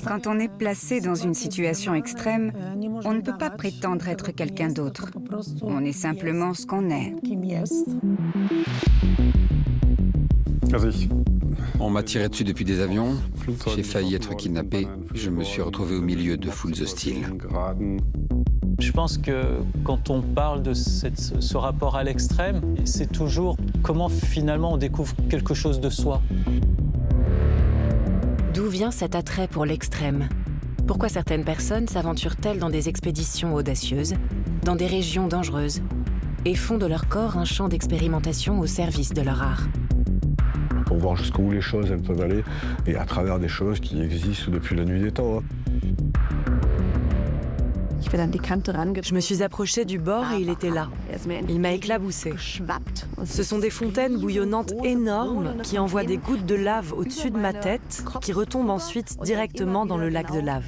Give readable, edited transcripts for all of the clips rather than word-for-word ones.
Quand on est placé dans une situation extrême, on ne peut pas prétendre être quelqu'un d'autre. On est simplement ce qu'on est. On m'a tiré dessus depuis des avions, j'ai failli être kidnappé, je me suis retrouvé au milieu de foules hostiles. Je pense que quand on parle de ce rapport à l'extrême, c'est toujours comment finalement on découvre quelque chose de soi. D'où vient cet attrait pour l'extrême? Pourquoi certaines personnes s'aventurent-elles dans des expéditions audacieuses, dans des régions dangereuses, et font de leur corps un champ d'expérimentation au service de leur art? Pour voir jusqu'où les choses elles peuvent aller, et à travers des choses qui existent depuis la nuit des temps. Je me suis approchée du bord et il était là. Il m'a éclaboussée. Ce sont des fontaines bouillonnantes énormes qui envoient des gouttes de lave au-dessus de ma tête, qui retombent ensuite directement dans le lac de lave.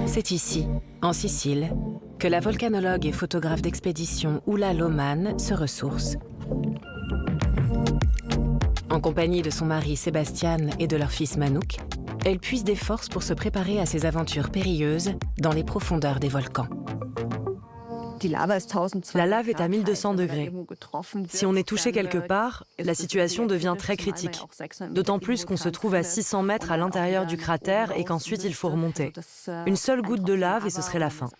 C'est ici, en Sicile, que la volcanologue et photographe d'expédition Ulla Lohmann se ressource. En compagnie de son mari Sébastien et de leur fils Manouk, elle puise des forces pour se préparer à ces aventures périlleuses dans les profondeurs des volcans. La lave est à 1200 degrés. Si on est touché quelque part, la situation devient très critique. D'autant plus qu'on se trouve à 600 mètres à l'intérieur du cratère et qu'ensuite il faut remonter. Une seule goutte de lave et ce serait la fin.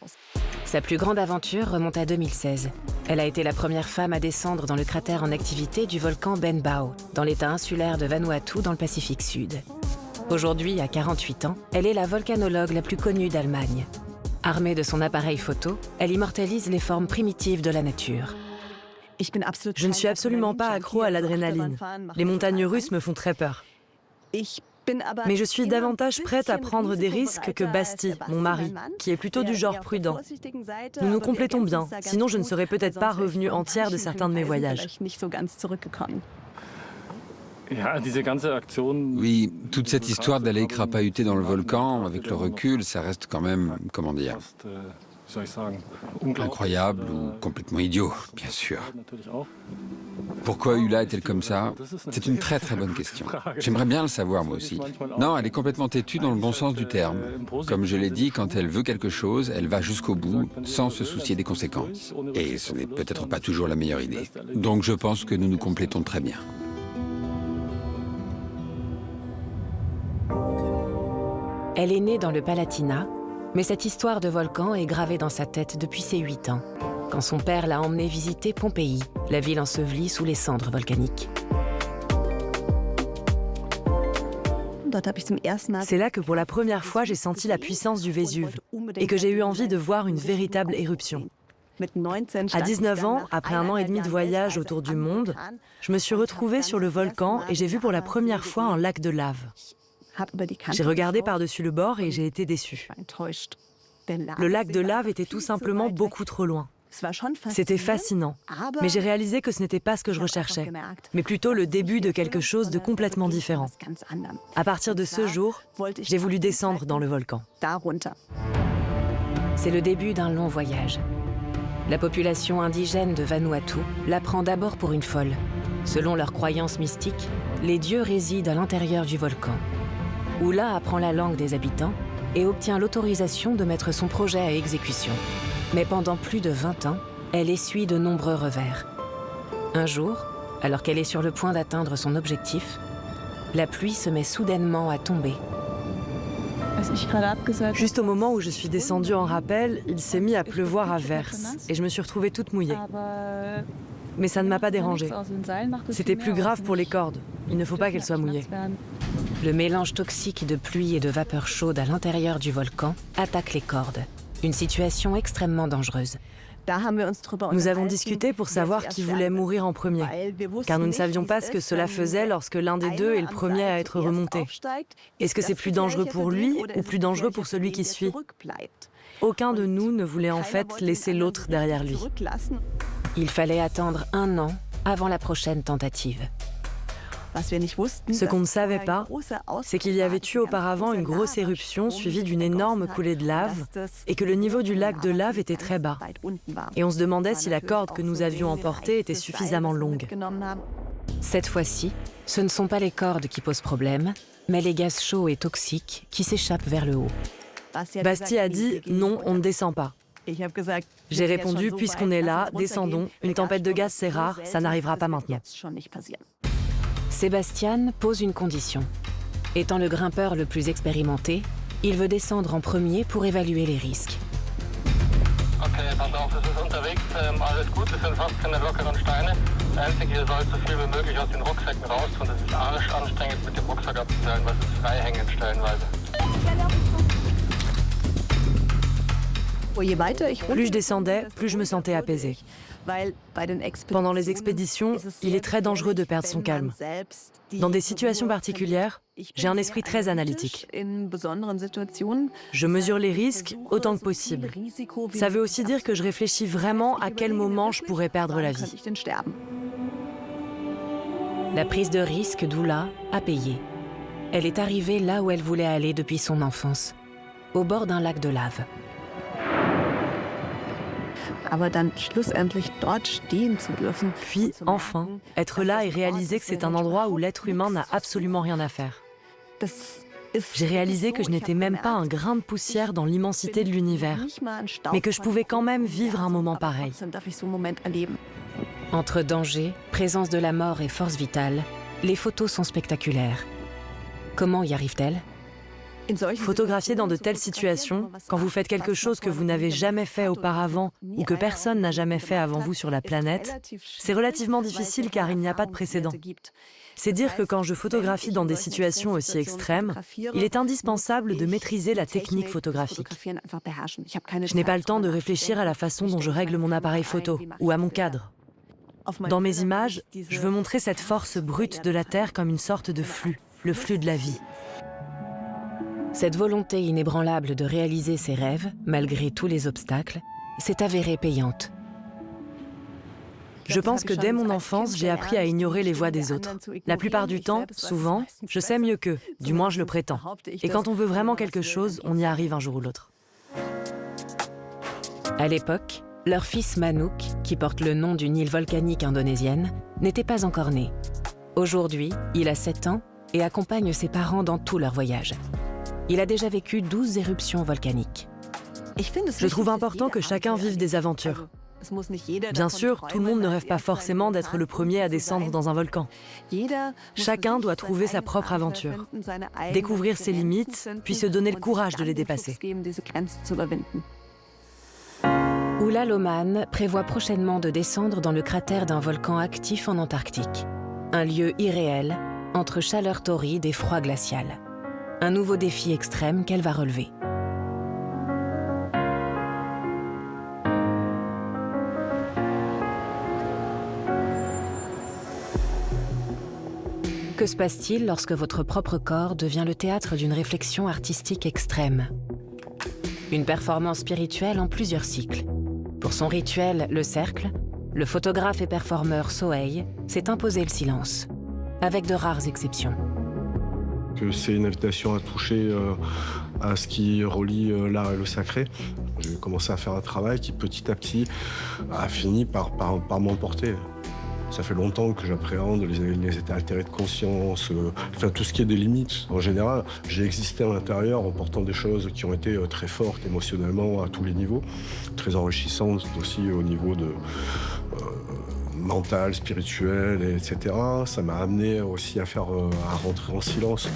Sa plus grande aventure remonte à 2016. Elle a été la première femme à descendre dans le cratère en activité du volcan Benbao, dans l'état insulaire de Vanuatu dans le Pacifique Sud. Aujourd'hui, à 48 ans, elle est la volcanologue la plus connue d'Allemagne. Armée de son appareil photo, elle immortalise les formes primitives de la nature. Je ne suis absolument pas accro à l'adrénaline. Les montagnes russes me font très peur. Mais je suis davantage prête à prendre des risques que Basti, mon mari, qui est plutôt du genre prudent. Nous nous complétons bien, sinon je ne serais peut-être pas revenue entière de certains de mes voyages. Oui, toute cette histoire d'aller crapahuter dans le volcan, avec le recul, ça reste quand même, comment dire, incroyable ou complètement idiot, bien sûr. Pourquoi Ulla est-elle comme ça? C'est une très très bonne question. J'aimerais bien le savoir moi aussi. Non, elle est complètement têtue dans le bon sens du terme. Comme je l'ai dit, quand elle veut quelque chose, elle va jusqu'au bout, sans se soucier des conséquences. Et ce n'est peut-être pas toujours la meilleure idée. Donc je pense que nous nous complétons très bien. Elle est née dans le Palatinat, mais cette histoire de volcan est gravée dans sa tête depuis ses 8 ans, quand son père l'a emmenée visiter Pompéi, la ville ensevelie sous les cendres volcaniques. C'est là que pour la première fois j'ai senti la puissance du Vésuve et que j'ai eu envie de voir une véritable éruption. À 19 ans, après 1 an et demi de voyage autour du monde, je me suis retrouvée sur le volcan et j'ai vu pour la première fois un lac de lave. J'ai regardé par-dessus le bord et j'ai été déçue. Le lac de lave était tout simplement beaucoup trop loin. C'était fascinant, mais j'ai réalisé que ce n'était pas ce que je recherchais, mais plutôt le début de quelque chose de complètement différent. À partir de ce jour, j'ai voulu descendre dans le volcan. C'est le début d'un long voyage. La population indigène de Vanuatu la prend d'abord pour une folle. Selon leurs croyances mystiques, les dieux résident à l'intérieur du volcan. Ulla apprend la langue des habitants et obtient l'autorisation de mettre son projet à exécution. Mais pendant plus de 20 ans, elle essuie de nombreux revers. Un jour, alors qu'elle est sur le point d'atteindre son objectif, la pluie se met soudainement à tomber. Juste au moment où je suis descendue en rappel, il s'est mis à pleuvoir à verse et je me suis retrouvée toute mouillée. Mais ça ne m'a pas dérangée. C'était plus grave pour les cordes. Il ne faut pas qu'elles soient mouillées. Le mélange toxique de pluie et de vapeur chaude à l'intérieur du volcan attaque les cordes. Une situation extrêmement dangereuse. Nous avons discuté pour savoir qui voulait mourir en premier, car nous ne savions pas ce que cela faisait lorsque l'un des deux est le premier à être remonté. Est-ce que c'est plus dangereux pour lui ou plus dangereux pour celui qui suit? Aucun de nous ne voulait en fait laisser l'autre derrière lui. Il fallait attendre 1 an avant la prochaine tentative. Ce qu'on ne savait pas, c'est qu'il y avait eu auparavant une grosse éruption suivie d'une énorme coulée de lave et que le niveau du lac de lave était très bas. Et on se demandait si la corde que nous avions emportée était suffisamment longue. Cette fois-ci, ce ne sont pas les cordes qui posent problème, mais les gaz chauds et toxiques qui s'échappent vers le haut. Basti a dit « non, on ne descend pas ». J'ai répondu « puisqu'on est là, descendons, une tempête de gaz c'est rare, ça n'arrivera pas maintenant ». Sébastien pose une condition. Étant le grimpeur le plus expérimenté, il veut descendre en premier pour évaluer les risques. Okay, pass auf, es ist unterwegs, alles gut, es sind fast keine lockeren Steine. Das Einzige, ihr sollt so viel wie möglich aus den Rucksäcken raus und es ist anstrengend mit dem Rucksack abzustellen, weil es ist frei hängend stellenweise. Plus je descendais, plus je me sentais apaisée. Pendant les expéditions, il est très dangereux de perdre son calme. Dans des situations particulières, j'ai un esprit très analytique. Je mesure les risques autant que possible. Ça veut aussi dire que je réfléchis vraiment à quel moment je pourrais perdre la vie. La prise de risque d'Oula a payé. Elle est arrivée là où elle voulait aller depuis son enfance, au bord d'un lac de lave. Puis, enfin, être là et réaliser que c'est un endroit où l'être humain n'a absolument rien à faire. J'ai réalisé que je n'étais même pas un grain de poussière dans l'immensité de l'univers, mais que je pouvais quand même vivre un moment pareil. Entre danger, présence de la mort et force vitale, les photos sont spectaculaires. Comment y arrive-t-elle ? Photographier dans de telles situations, quand vous faites quelque chose que vous n'avez jamais fait auparavant ou que personne n'a jamais fait avant vous sur la planète, c'est relativement difficile car il n'y a pas de précédent. C'est dire que quand je photographie dans des situations aussi extrêmes, il est indispensable de maîtriser la technique photographique. Je n'ai pas le temps de réfléchir à la façon dont je règle mon appareil photo ou à mon cadre. Dans mes images, je veux montrer cette force brute de la Terre comme une sorte de flux, le flux de la vie. Cette volonté inébranlable de réaliser ses rêves, malgré tous les obstacles, s'est avérée payante. Je pense que dès mon enfance, j'ai appris à ignorer les voix des autres. La plupart du temps, souvent, je sais mieux qu'eux, du moins je le prétends. Et quand on veut vraiment quelque chose, on y arrive un jour ou l'autre. À l'époque, leur fils Manouk, qui porte le nom d'une île volcanique indonésienne, n'était pas encore né. Aujourd'hui, il a 7 ans et accompagne ses parents dans tous leurs voyages. Il a déjà vécu 12 éruptions volcaniques. Je trouve important que chacun vive des aventures. Bien sûr, tout le monde ne rêve pas forcément d'être le premier à descendre dans un volcan. Chacun doit trouver sa propre aventure, découvrir ses limites, puis se donner le courage de les dépasser. Oula Lohmann prévoit prochainement de descendre dans le cratère d'un volcan actif en Antarctique. Un lieu irréel, entre chaleur torride et froid glacial. Un nouveau défi extrême qu'elle va relever. Que se passe-t-il lorsque votre propre corps devient le théâtre d'une réflexion artistique extrême? Une performance spirituelle en plusieurs cycles. Pour son rituel, le cercle, le photographe et performeur Soheil s'est imposé le silence, avec de rares exceptions. C'est une invitation à toucher à ce qui relie l'art et le sacré. J'ai commencé à faire un travail qui petit à petit a fini par m'emporter. Ça fait longtemps que j'appréhende les états altérés de conscience, enfin tout ce qui est des limites. En général, j'ai existé à l'intérieur en portant des choses qui ont été très fortes émotionnellement à tous les niveaux, très enrichissantes aussi au niveau de mental, spirituel, etc. Ça m'a amené aussi à rentrer en silence.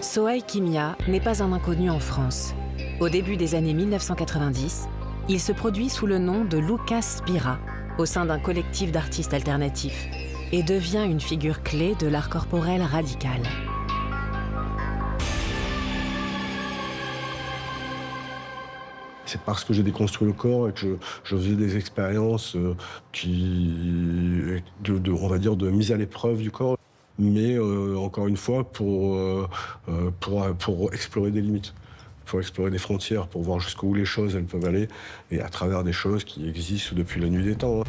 Soheil Kimia n'est pas un inconnu en France. Au début des années 1990, il se produit sous le nom de Lucas Spira, au sein d'un collectif d'artistes alternatifs, et devient une figure clé de l'art corporel radical. C'est parce que j'ai déconstruit le corps et que je faisais des expériences on va dire, de mise à l'épreuve du corps. Mais encore une fois, pour explorer des limites. Il faut explorer des frontières pour voir jusqu'où les choses elles peuvent aller, et à travers des choses qui existent depuis la nuit des temps.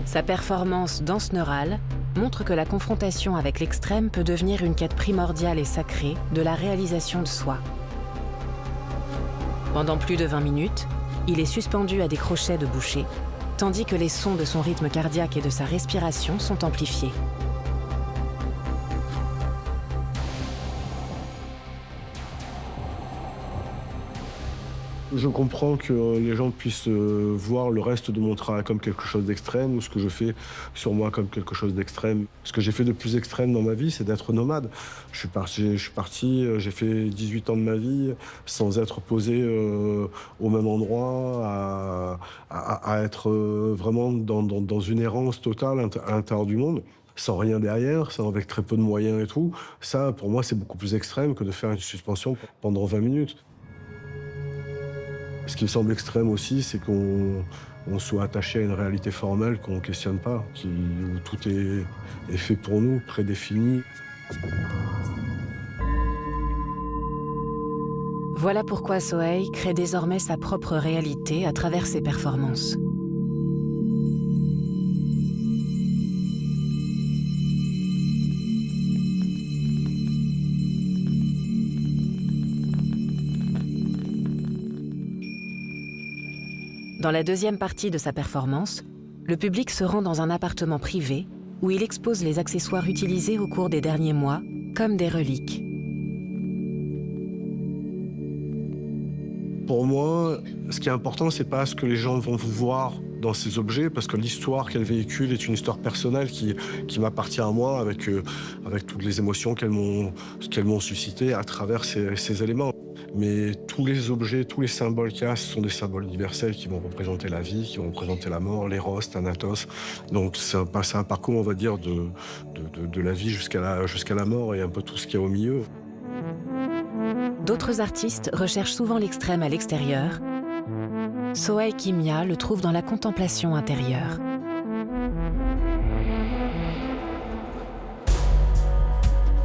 Sa performance danse neurale montre que la confrontation avec l'extrême peut devenir une quête primordiale et sacrée de la réalisation de soi. Pendant plus de 20 minutes, il est suspendu à des crochets de boucher, tandis que les sons de son rythme cardiaque et de sa respiration sont amplifiés. Je comprends que les gens puissent voir le reste de mon travail comme quelque chose d'extrême, ou ce que je fais sur moi comme quelque chose d'extrême. Ce que j'ai fait de plus extrême dans ma vie, c'est d'être nomade. Je suis parti, j'ai fait 18 ans de ma vie sans être posé au même endroit, à être vraiment dans une errance totale à l'intérieur du monde, sans rien derrière, avec très peu de moyens et tout. Ça, pour moi, c'est beaucoup plus extrême que de faire une suspension pendant 20 minutes. Ce qui me semble extrême aussi, c'est qu'on soit attaché à une réalité formelle qu'on ne questionne pas, où tout est fait pour nous, prédéfini. Voilà pourquoi Soheil crée désormais sa propre réalité à travers ses performances. Dans la deuxième partie de sa performance, le public se rend dans un appartement privé où il expose les accessoires utilisés au cours des derniers mois comme des reliques. Pour moi, ce qui est important, c'est pas ce que les gens vont voir dans ces objets, parce que l'histoire qu'elle véhicule est une histoire personnelle qui m'appartient à moi, avec toutes les émotions qu'elles m'ont suscitées à travers ces éléments. Mais tous les objets, tous les symboles qu'il y a, ce sont des symboles universels qui vont représenter la vie, qui vont représenter la mort, l'éros, Thanatos. Donc c'est un parcours, on va dire, de la vie jusqu'à la mort, et un peu tout ce qu'il y a au milieu. D'autres artistes recherchent souvent l'extrême à l'extérieur. Soheil Kimia le trouve dans la contemplation intérieure.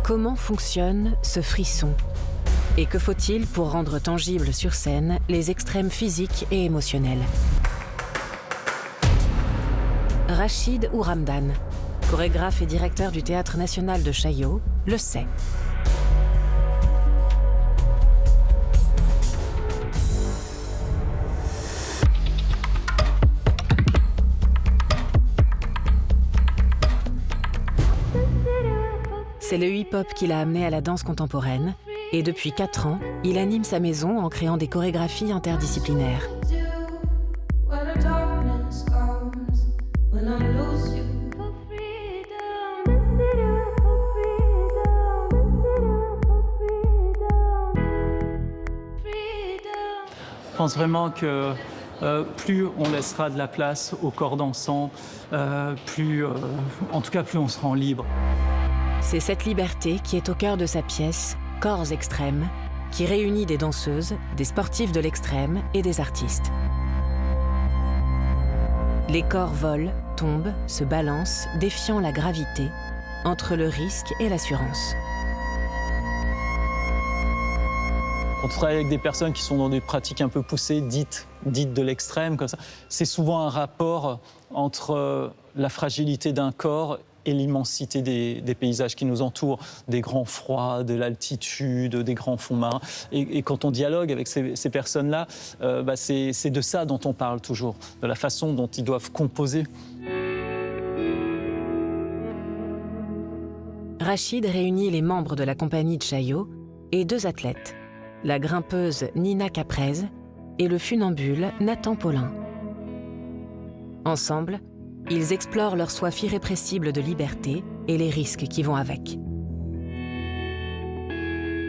Comment fonctionne ce frisson ? Et que faut-il pour rendre tangibles sur scène les extrêmes physiques et émotionnels ? Rachid Ouramdan, chorégraphe et directeur du Théâtre national de Chaillot, le sait. C'est le hip-hop qui l'a amené à la danse contemporaine. Et depuis 4 ans, il anime sa maison en créant des chorégraphies interdisciplinaires. Je pense vraiment que plus on laissera de la place au corps dansant, plus on se rend libre. C'est cette liberté qui est au cœur de sa pièce « Corps extrêmes », qui réunit des danseuses, des sportifs de l'extrême et des artistes. Les corps volent, tombent, se balancent, défiant la gravité, entre le risque et l'assurance. Quand on travaille avec des personnes qui sont dans des pratiques un peu poussées, dites de l'extrême, comme ça, c'est souvent un rapport entre la fragilité d'un corps et l'immensité des paysages qui nous entourent, des grands froids, de l'altitude, des grands fonds marins. Et quand on dialogue avec ces personnes-là, c'est de ça dont on parle toujours, de la façon dont ils doivent composer. Rachid réunit les membres de la compagnie de Chaillot et 2 athlètes, la grimpeuse Nina Caprez et le funambule Nathan Paulin. Ensemble, ils explorent leur soif irrépressible de liberté et les risques qui vont avec.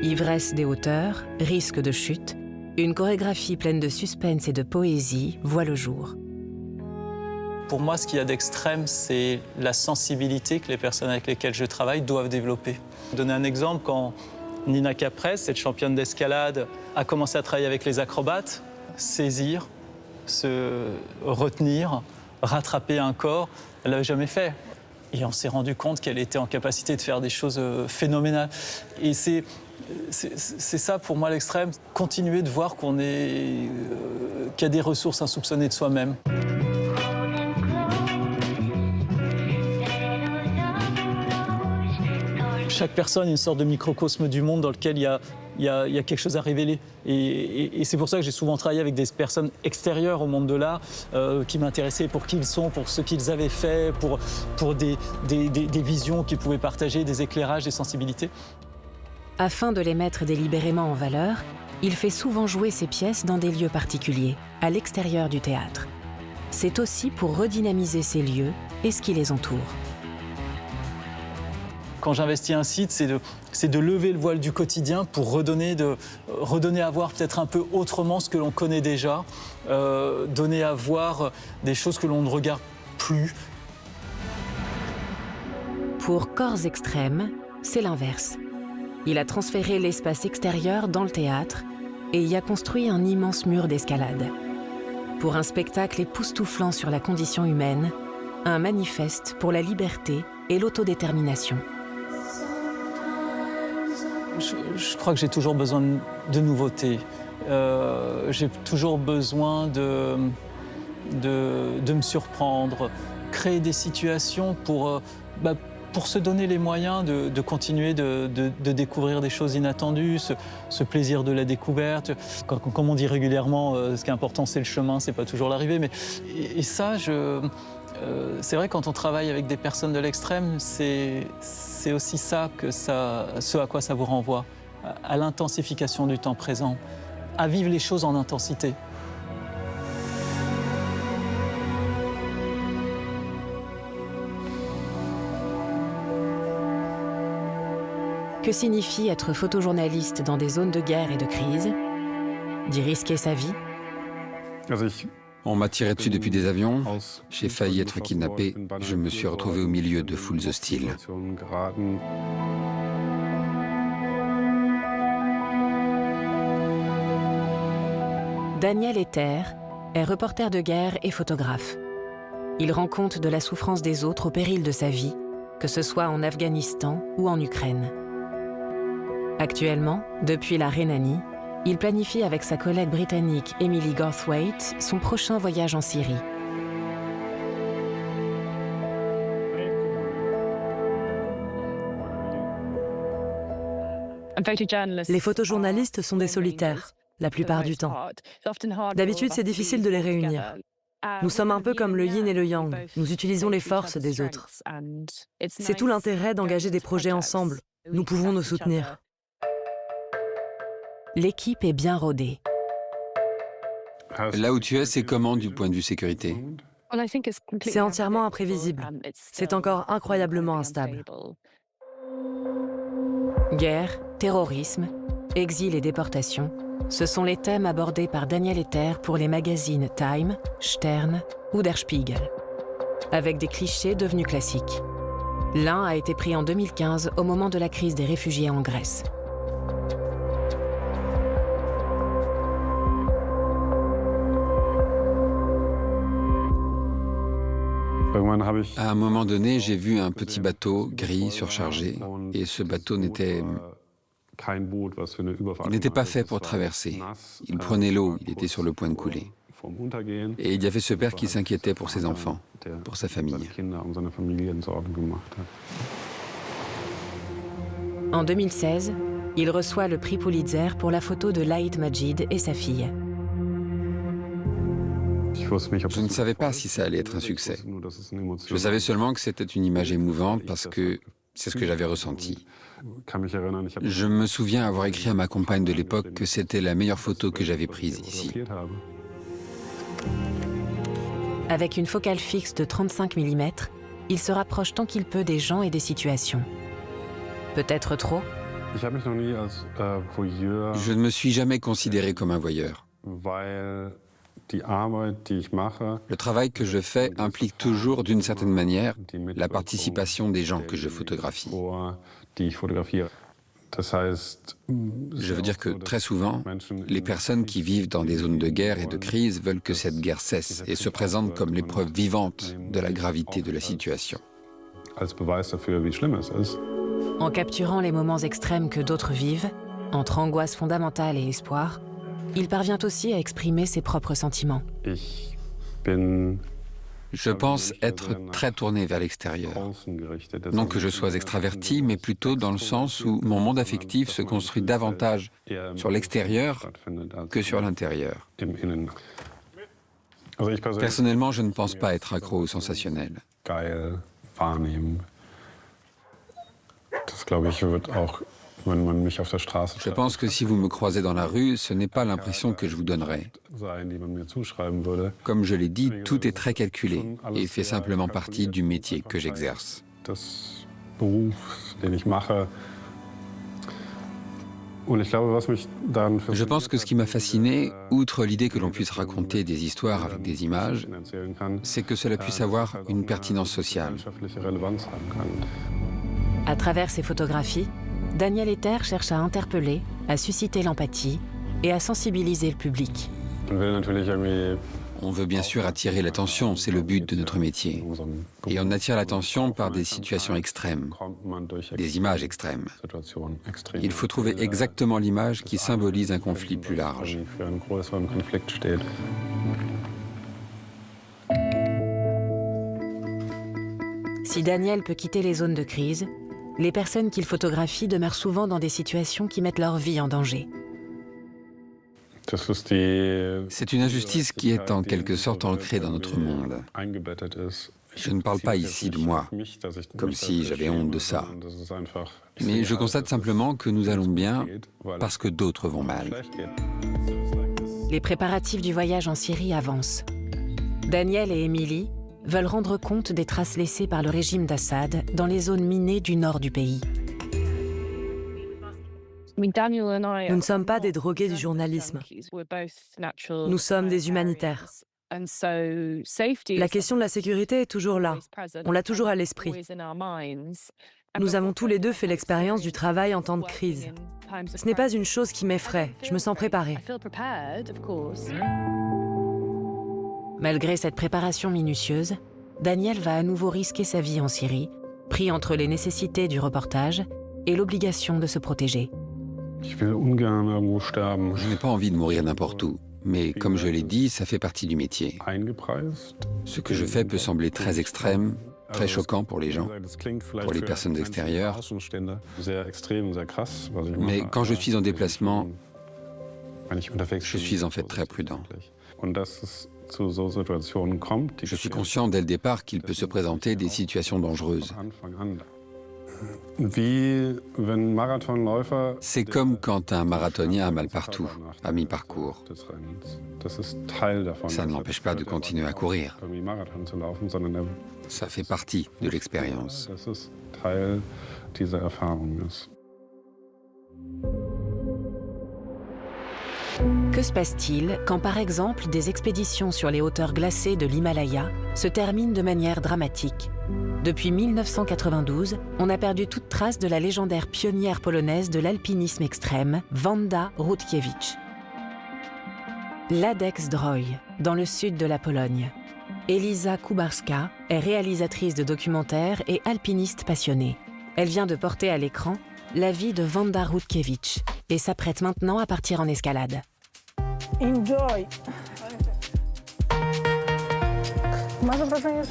Ivresse des hauteurs, risque de chute, une chorégraphie pleine de suspense et de poésie voit le jour. Pour moi, ce qu'il y a d'extrême, c'est la sensibilité que les personnes avec lesquelles je travaille doivent développer. Je vais donner un exemple, quand Nina Caprez, cette championne d'escalade, a commencé à travailler avec les acrobates, saisir, se retenir, rattraper un corps, elle ne l'avait jamais fait. Et on s'est rendu compte qu'elle était en capacité de faire des choses phénoménales. Et c'est C'est ça pour moi l'extrême, continuer de voir qu'il y a des ressources insoupçonnées de soi-même. Chaque personne est une sorte de microcosme du monde dans lequel il y a quelque chose à révéler. Et c'est pour ça que j'ai souvent travaillé avec des personnes extérieures au monde de l'art qui m'intéressaient pour qui ils sont, pour ce qu'ils avaient fait, pour des visions qu'ils pouvaient partager, des éclairages, des sensibilités. Afin de les mettre délibérément en valeur, il fait souvent jouer ses pièces dans des lieux particuliers, à l'extérieur du théâtre. C'est aussi pour redynamiser ces lieux et ce qui les entoure. Quand j'investis un site, c'est de lever le voile du quotidien pour redonner à voir peut-être un peu autrement ce que l'on connaît déjà, donner à voir des choses que l'on ne regarde plus. Pour Corps Extrêmes, c'est l'inverse. Il a transféré l'espace extérieur dans le théâtre et y a construit un immense mur d'escalade. Pour un spectacle époustouflant sur la condition humaine, un manifeste pour la liberté et l'autodétermination. Je crois que j'ai toujours besoin de nouveautés. J'ai toujours besoin de me surprendre, créer des situations pour se donner les moyens de continuer de découvrir des choses inattendues, ce plaisir de la découverte. Comme on dit régulièrement, ce qui est important, c'est le chemin, c'est pas toujours l'arrivée. Et ça, c'est vrai, quand on travaille avec des personnes de l'extrême, c'est aussi ce à quoi ça vous renvoie, à l'intensification du temps présent, à vivre les choses en intensité. Que signifie être photojournaliste dans des zones de guerre et de crise? D'y risquer sa vie? On m'a tiré dessus depuis des avions, j'ai failli être kidnappé, je me suis retrouvé au milieu de foules hostiles. Daniel Ether est reporter de guerre et photographe. Il rend compte de la souffrance des autres au péril de sa vie, que ce soit en Afghanistan ou en Ukraine. Actuellement, depuis la Rhénanie, il planifie avec sa collègue britannique Emily Garthwaite son prochain voyage en Syrie. Les photojournalistes sont des solitaires, la plupart du temps. D'habitude, c'est difficile de les réunir. Nous sommes un peu comme le yin et le yang, nous utilisons les forces des autres. C'est tout l'intérêt d'engager des projets ensemble, nous pouvons nous soutenir. L'équipe est bien rodée. Là où tu es, c'est comment du point de vue sécurité? C'est entièrement imprévisible. C'est encore incroyablement instable. Guerre, terrorisme, exil et déportation, ce sont les thèmes abordés par Daniel Ether pour les magazines Time, Stern ou Der Spiegel, avec des clichés devenus classiques. L'un a été pris en 2015 au moment de la crise des réfugiés en Grèce. À un moment donné, j'ai vu un petit bateau gris surchargé et ce bateau n'était pas fait pour traverser. Il prenait l'eau, il était sur le point de couler. Et il y avait ce père qui s'inquiétait pour ses enfants, pour sa famille. En 2016, il reçoit le prix Pulitzer pour la photo de Laït Majid et sa fille. Je ne savais pas si ça allait être un succès. Je savais seulement que c'était une image émouvante parce que c'est ce que j'avais ressenti. Je me souviens avoir écrit à ma compagne de l'époque que c'était la meilleure photo que j'avais prise ici. Avec une focale fixe de 35 mm, il se rapproche tant qu'il peut des gens et des situations. Peut-être trop? Je ne me suis jamais considéré comme un voyeur. Le travail que je fais implique toujours, d'une certaine manière, la participation des gens que je photographie. Je veux dire que très souvent, les personnes qui vivent dans des zones de guerre et de crise veulent que cette guerre cesse et se présentent comme l'épreuve vivante de la gravité de la situation. En capturant les moments extrêmes que d'autres vivent, entre angoisse fondamentale et espoir, il parvient aussi à exprimer ses propres sentiments. Je pense être très tourné vers l'extérieur. Non que je sois extraverti, mais plutôt dans le sens où mon monde affectif se construit davantage sur l'extérieur que sur l'intérieur. Personnellement, je ne pense pas être accro au sensationnel. Je pense que si vous me croisez dans la rue, ce n'est pas l'impression que je vous donnerai. Comme je l'ai dit, tout est très calculé et fait simplement partie du métier que j'exerce. Je pense que ce qui m'a fasciné, outre l'idée que l'on puisse raconter des histoires avec des images, c'est que cela puisse avoir une pertinence sociale. À travers ses photographies, Daniel Etter cherche à interpeller, à susciter l'empathie et à sensibiliser le public. On veut bien sûr attirer l'attention, c'est le but de notre métier. Et on attire l'attention par des situations extrêmes, des images extrêmes. Il faut trouver exactement l'image qui symbolise un conflit plus large. Si Daniel peut quitter les zones de crise, les personnes qu'il photographie demeurent souvent dans des situations qui mettent leur vie en danger. C'est une injustice qui est en quelque sorte ancrée dans notre monde. Je ne parle pas ici de moi, comme si j'avais honte de ça. Mais je constate simplement que nous allons bien parce que d'autres vont mal. Les préparatifs du voyage en Syrie avancent. Daniel et Émilie veulent rendre compte des traces laissées par le régime d'Assad dans les zones minées du nord du pays. Nous ne sommes pas des drogués du journalisme. Nous sommes des humanitaires. La question de la sécurité est toujours là. On l'a toujours à l'esprit. Nous avons tous les deux fait l'expérience du travail en temps de crise. Ce n'est pas une chose qui m'effraie. Je me sens préparée. Malgré cette préparation minutieuse, Daniel va à nouveau risquer sa vie en Syrie, pris entre les nécessités du reportage et l'obligation de se protéger. Je n'ai pas envie de mourir n'importe où, mais comme je l'ai dit, ça fait partie du métier. Ce que je fais peut sembler très extrême, très choquant pour les gens, pour les personnes extérieures. Mais quand je suis en déplacement, je suis en fait très prudent. Je suis conscient dès le départ qu'il peut se présenter des situations dangereuses. C'est comme quand un marathonien a mal partout, à mi-parcours. Ça ne l'empêche pas de continuer à courir. Ça fait partie de l'expérience. Que se passe-t-il quand, par exemple, des expéditions sur les hauteurs glacées de l'Himalaya se terminent de manière dramatique? Depuis 1992, on a perdu toute trace de la légendaire pionnière polonaise de l'alpinisme extrême, Wanda Rutkiewicz. Ladek-Zdrój, dans le sud de la Pologne. Eliza Kubarska est réalisatrice de documentaires et alpiniste passionnée. Elle vient de porter à l'écran la vie de Wanda Rutkiewicz et s'apprête maintenant à partir en escalade. Enjoy.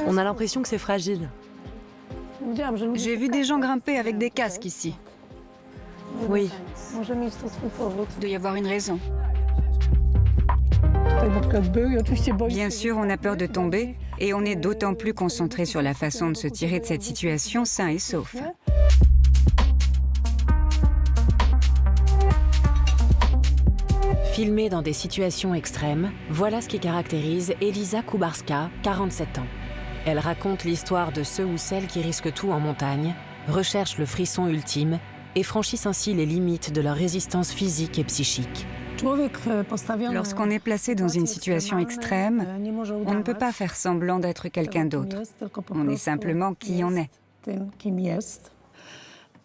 On a l'impression que c'est fragile. J'ai vu des gens grimper avec des casques ici. Oui. Il doit y avoir une raison. Bien sûr, on a peur de tomber et on est d'autant plus concentré sur la façon de se tirer de cette situation sain et sauf. Filmée dans des situations extrêmes, voilà ce qui caractérise Eliza Kubarska, 47 ans. Elle raconte l'histoire de ceux ou celles qui risquent tout en montagne, recherchent le frisson ultime et franchissent ainsi les limites de leur résistance physique et psychique. Lorsqu'on est placé dans une situation extrême, on ne peut pas faire semblant d'être quelqu'un d'autre. On est simplement qui on est.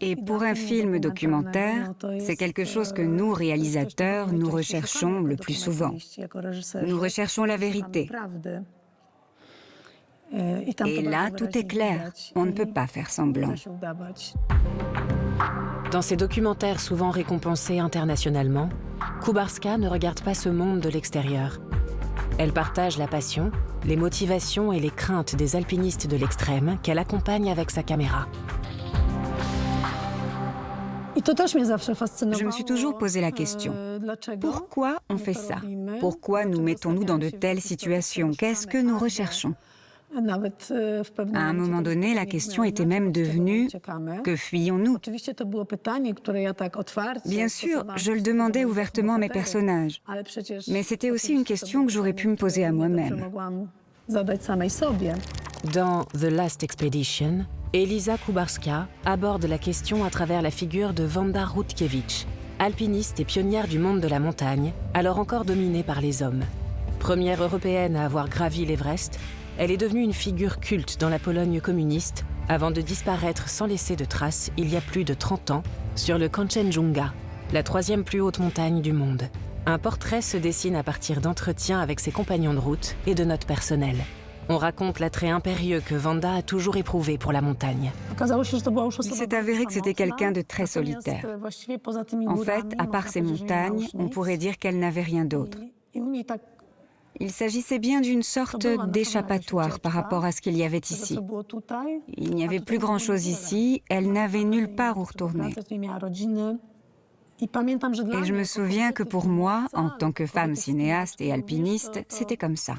Et pour un film documentaire, c'est quelque chose que nous, réalisateurs, nous recherchons le plus souvent. Nous recherchons la vérité. Et là, tout est clair. On ne peut pas faire semblant. Dans ses documentaires souvent récompensés internationalement, Kubarska ne regarde pas ce monde de l'extérieur. Elle partage la passion, les motivations et les craintes des alpinistes de l'extrême qu'elle accompagne avec sa caméra. Je me suis toujours posé la question. Pourquoi on fait ça? Pourquoi nous mettons-nous dans de telles situations? Qu'est-ce que nous recherchons? À un moment donné, la question était même devenue « Que fuyons-nous » Bien sûr, je le demandais ouvertement à mes personnages, mais c'était aussi une question que j'aurais pu me poser à moi-même. Dans The Last Expedition, Eliza Kubarska aborde la question à travers la figure de Wanda Rutkiewicz, alpiniste et pionnière du monde de la montagne, alors encore dominée par les hommes. Première européenne à avoir gravi l'Everest, elle est devenue une figure culte dans la Pologne communiste avant de disparaître sans laisser de traces il y a plus de 30 ans sur le Kanchenjunga, la 3e plus haute montagne du monde. Un portrait se dessine à partir d'entretiens avec ses compagnons de route et de notes personnelles. On raconte l'attrait impérieux que Wanda a toujours éprouvé pour la montagne. Il s'est avéré que c'était quelqu'un de très solitaire. En fait, à part ces montagnes, on pourrait dire qu'elle n'avait rien d'autre. Il s'agissait bien d'une sorte d'échappatoire par rapport à ce qu'il y avait ici. Il n'y avait plus grand-chose ici, elle n'avait nulle part où retourner. Et je me souviens que pour moi, en tant que femme cinéaste et alpiniste, c'était comme ça.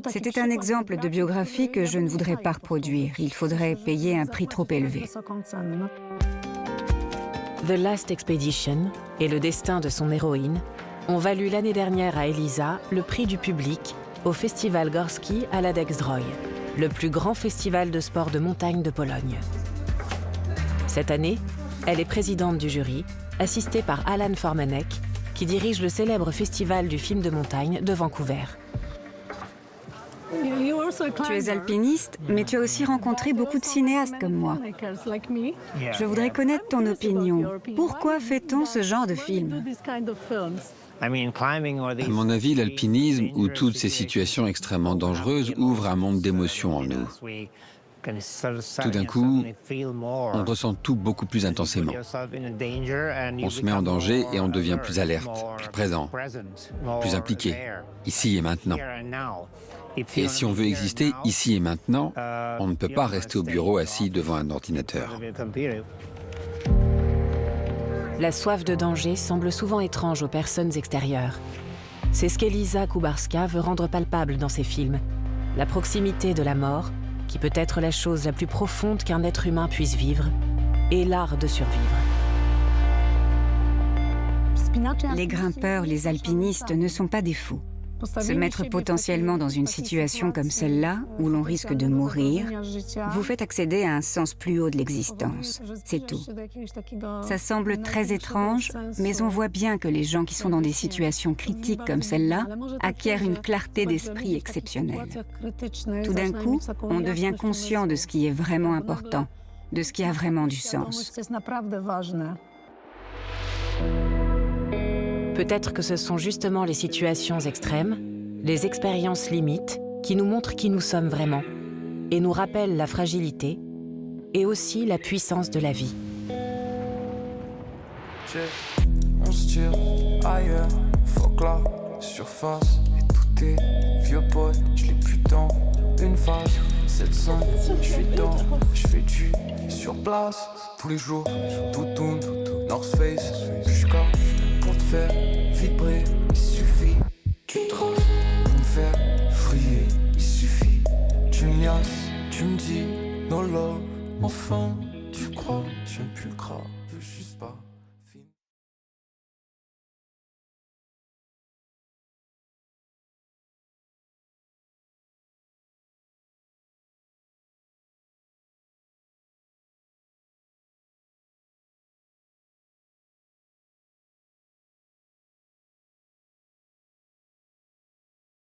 C'était un exemple de biographie que je ne voudrais pas reproduire. Il faudrait payer un prix trop élevé. The Last Expedition et le destin de son héroïne ont valu l'année dernière à Eliza le prix du public au Festival Górski à Ladek-Zdrój, le plus grand festival de sport de montagne de Pologne. Cette année, elle est présidente du jury, assistée par Alan Formanek, qui dirige le célèbre festival du film de montagne de Vancouver. Tu es alpiniste, mais tu as aussi rencontré beaucoup de cinéastes comme moi. Je voudrais connaître ton opinion. Pourquoi fait-on ce genre de film? À mon avis, l'alpinisme ou toutes ces situations extrêmement dangereuses ouvrent un monde d'émotions en nous. Tout d'un coup, on ressent tout beaucoup plus intensément. On se met en danger et on devient plus alerte, plus présent, plus impliqué, ici et maintenant. Et si on veut exister ici et maintenant, on ne peut pas rester au bureau assis devant un ordinateur. La soif de danger semble souvent étrange aux personnes extérieures. C'est ce qu'Eliza Kubarska veut rendre palpable dans ses films. La proximité de la mort, qui peut être la chose la plus profonde qu'un être humain puisse vivre, et l'art de survivre. Les grimpeurs, les alpinistes ne sont pas des fous. Se mettre potentiellement dans une situation comme celle-là, où l'on risque de mourir, vous fait accéder à un sens plus haut de l'existence. C'est tout. Ça semble très étrange, mais on voit bien que les gens qui sont dans des situations critiques comme celle-là acquièrent une clarté d'esprit exceptionnelle. Tout d'un coup, on devient conscient de ce qui est vraiment important, de ce qui a vraiment du sens. Peut-être que ce sont justement les situations extrêmes, les expériences limites, qui nous montrent qui nous sommes vraiment et nous rappellent la fragilité et aussi la puissance de la vie. On se tire ailleurs, fuck la surface et tout est vieux pote, je l'ai plus dans une phase. 700, je suis dans, je fais du sur place tous les jours, tout tourne, North Face, jusqu'à pour te faire vibrer, il suffit tu traces, pour me faire vriller, il suffit tu me liasses, tu me dis no love, enfin tu crois, j'aime plus le gras, veux juste pas.